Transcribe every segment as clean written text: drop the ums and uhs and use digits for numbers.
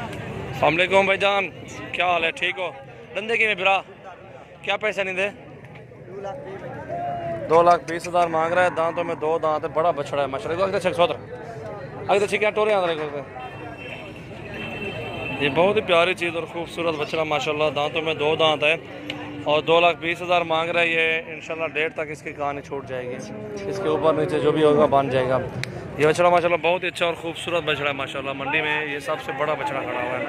अस्सलाम वालेकुम भाईजान, क्या हाल है? ठीक हो? धंधे की में बिरा क्या पैसा नहीं दे? 2,20,000 मांग रहा है। दांतों में 2 दांत है, बड़ा बछड़ा है माशाल्लाह। अगर क्या टोरे आंदे ये बहुत ही प्यारी चीज़ और खूबसूरत बछड़ा माशाल्लाह। दांतों में 2 दांत है और 2,20,000 मांग रहा है। ये इंशाल्लाह 1.5 तक इसकी कहानी छूट जाएगी। इसके ऊपर नीचे जो भी होगा बन जाएगा। ये बछड़ा माशाल्लाह बहुत ही अच्छा और खूबसूरत बछड़ा है माशाल्लाह। मंडी में ये सबसे बड़ा बछड़ा खड़ा हुआ है।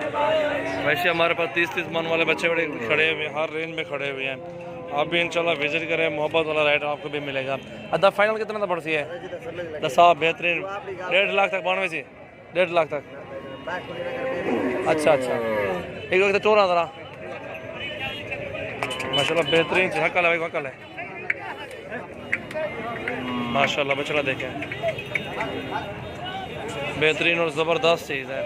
वैसे हमारे पास 30-30 मन वाले बच्चे बड़े खड़े हुए हैं, हर रेंज में खड़े हुए हैं। आप भी इंशाल्लाह विजिट करें, मोहब्बत वाला राइड आपको भी मिलेगा। अदा फाइनल कितना तक पड़ती है? 10 बेहतरीन 1.5 लाख तक बनवे सी 1.5 लाख तक। अच्छा एक वक्त 14 माशाल्लाह बेहतरीन हकल है, हकल है माशाल्लाह। बछड़ा देखें, बेहतरीन और ज़बरदस्त चीज़ है।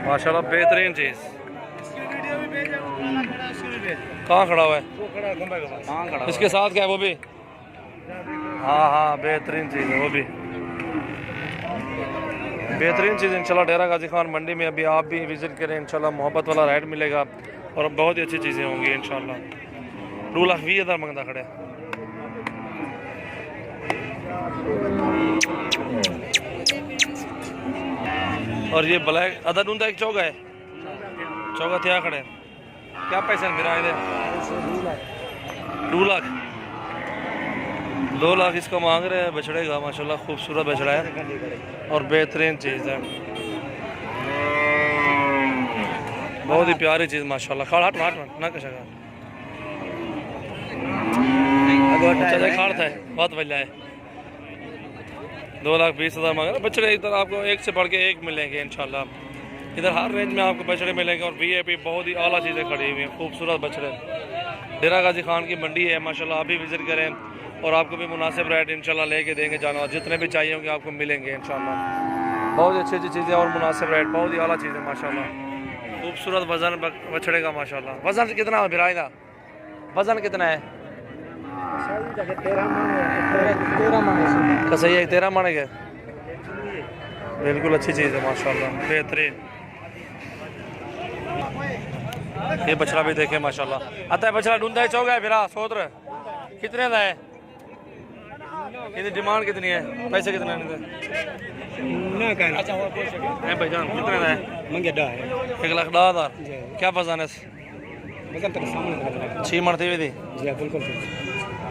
माशाल्लाह बेहतरीन चीज़। कहाँ खड़ा हुआ है? इसके साथ क्या है वो भी? हाँ बेहतरीन चीज़ है वो भी, बेहतरीन चीज़ इंशाल्लाह। डेरा गाजी खान मंडी में अभी आप भी विज़िट करें इंशाल्लाह, मोहब्बत वाला राइड मिलेगा और बहुत ही अच्छी चीज़ें होंगी इंशाल्लाह। 2,20,000 मंगता खड़े। और ये ब्लैक अदर ढूंढता एक चौका है, चौका थे खड़े। क्या पैसे फिर आए थे? 2 लाख 2 लाख इसका मांग रहे हैं बछड़े का माशाल्लाह। खूबसूरत बछड़ा है और बेहतरीन चीज़ है, बहुत ही प्यारी चीज़ माशाल्लाह। खाड़ हट ना कशा खाड़ था बहुत बढ़िया है। 2,20,000 मांग रहे बछड़े। इधर आपको एक से बढ़ के एक मिलेंगे इंशाल्लाह। इधर हर रेंज में आपको बछड़े मिलेंगे और वीआईपी बहुत ही आला चीज़ें खड़ी हुई हैं, खूबसूरत बछड़े। डेरा गाजी खान की मंडी है माशाल्लाह, आप भी विज़िट करें और आपको भी मुनासिब रेट इंशाल्लाह लेके देंगे जानवर। जितने भी चाहिए होंगे आपको मिलेंगे इंशाल्लाह। बहुत अच्छी अच्छी चीज़ें और मुनासिब रेट, बहुत ही आला चीज़ है माशाल्लाह। खूबसूरत वज़न बछड़े का माशाल्लाह। वज़न कितना है भिराई का? वज़न कितना है? 13 मन है। बिल्कुल अच्छी चीज़ है माशाल्लाह, बेहतरीन। ये बछड़ा भी देखे माशाल्लाह। आता है बछड़ा ढूंढता है चौका है फिर सोच रहे कितने का है? इसकी डिमांड कितनी है? पैसे कितने है भाईजान? कितने का है? 1,10,000। क्या वजन है? 6 मन थी थी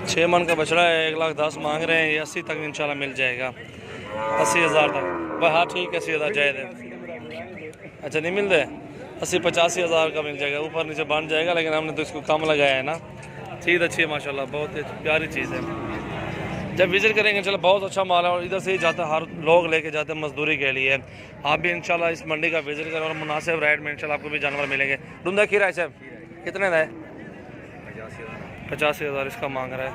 6 मन का बछड़ा है। 1,10,000 मांग रहे हैं। ये 80 तक इंशाल्लाह मिल जाएगा, 80,000 तक। भाई हाँ ठीक है, 80,000 जायज़ है। अच्छा नहीं मिलते? 80-85,000 का मिल जाएगा, ऊपर नीचे बन जाएगा, लेकिन हमने तो इसको कम लगाया है ना। चीज़ अच्छी है माशाल्लाह, बहुत प्यारी चीज़ है। जब विज़िट करेंगे इंशाल्लाह बहुत अच्छा माल है और इधर से ही जाता हर लोग लेके जाते हैं मजदूरी के लिए। आप भी इंशाल्लाह इस मंडी का विज़िट करें और मुनासिब रेट में इंशाल्लाह आपको भी जानवर मिलेंगे। ढूंढा खीरा है साहब, कितने का है? 85,000 इसका मांग रहा है।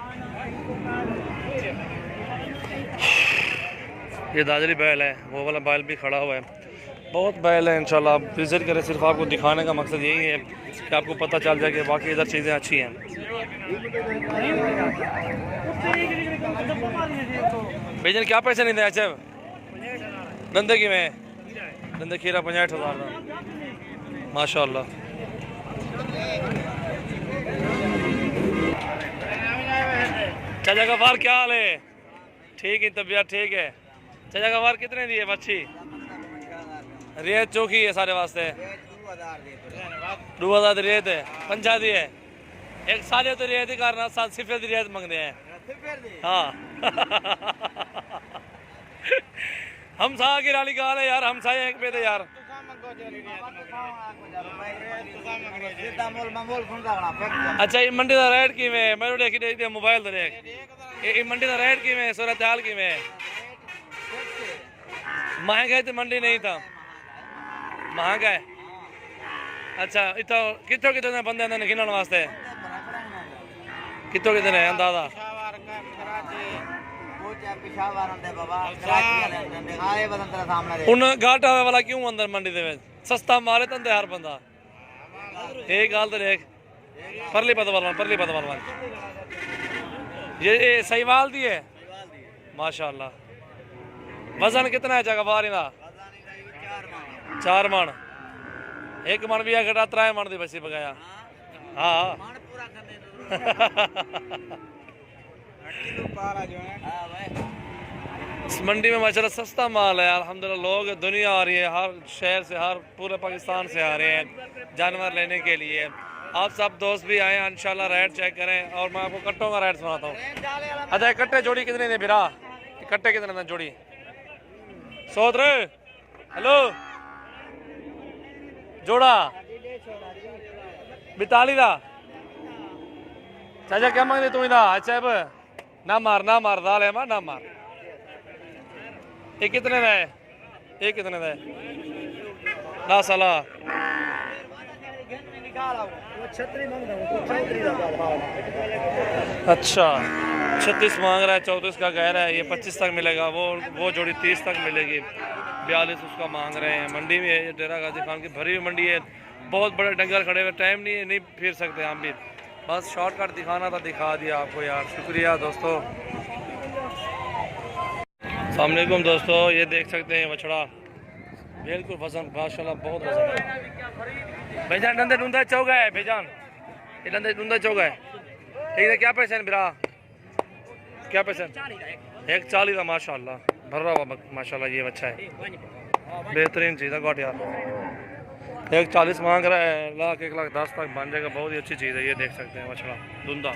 ये दादरी बैल है, वो वाला बैल भी खड़ा हुआ है। बहुत बैल है इंशाल्लाह। आप विज़िट करें, सिर्फ आपको दिखाने का मकसद यही है कि आपको पता चल जाए कि बाकी इधर चीज़ें अच्छी हैं। भैया क्या पैसे नहीं दे साहब? धंधे की में धंधे खीरा 65,000 का माशाल्लाह। चाचा गफार क्या हाल है? ठीक है, तबीयत ठीक है। चाचा गफार कितने दिए बच्ची? रेत चौकी है सारे वास्ते 2,000 रेत है। पंचा दी है एक सारे तो रेत ही करना, साथ सिफर दी रेत मंगते हैं। हाँ हम सा की रानी गाल है यार, हम सा एक पे थे यार। अच्छा ये मंडी का रेट की में मैं देखी मोबाइल तो देख, ये मंडी का रेट की में सूरत हाल की में महंगा है तो मंडी नहीं था महंगा है। अच्छा इतना कितों कितने बंदे अंदर गिनने वास्ते कितों कितने अंदाजा? उन घाटा वाला क्यों अंदर मंडी दे सस्ता माल है तंदे हर बंदा। एक गाल तो देख परली पतवाल ये सहीवाल दी है माशाल्लाह। वजन कितना है जगह बाहर ना? 4 मन। 1 मन भी है घटा 3 मन दी बसी बगाया। हाँ इस मंडी में माशाल्लाह सस्ता माल है अल्हम्दुलिल्लाह। लोग दुनिया आ रही है, हर शहर से, हर पूरे पाकिस्तान से आ रहे हैं जानवर लेने के लिए। आप सब दोस्त भी आए इंशाल्लाह। रेट चेक करें और मैं आपको कट्टों का रेट सुनाता हूँ। अच्छा कट्टे जोड़ी कितने थे बिरा? कट्टे कितने थे जोड़ी? 100 हेलो जोड़ा 42 का। चाचा क्या मांगने तू इधर? अच्छा ना मार दाल है ना मार। ये कितने का है? ये कितने का है? ना साला अच्छा 36 मांग रहा है, 34 का कह रहा है। ये 25 तक मिलेगा। वो जोड़ी 30 तक मिलेगी। 42 उसका मांग रहे हैं। मंडी में है ये डेरा गाजी खान की भरी हुई मंडी है। बहुत बड़े डंगर खड़े हुए, टाइम नहीं फिर सकते हम भी। बस शॉर्टकट दिखाना था, दिखा दिया आपको यार। शुक्रिया दोस्तों। अस्सलाम वालेकुम दोस्तों, ये देख सकते हैं बछड़ा बिल्कुल वजन माशाल्लाह बहुत वजन है। भाईजान डंडे डूंदा चौगा है भाईजान, ये डंडे डूंदा चौगा है। ठीक है क्या पैसे हैं बिरा? क्या पैसे? 140 का माशाल्लाह भर्रा हुआ माशाल्लाह। ये अच्छा है, बेहतरीन चीज़ है गॉड यार। 140 मांग रहा है। 1 लाख 10 तक बन जाएगा। बहुत ही अच्छी चीज़ है। ये देख सकते हैं बछड़ा धुंधा।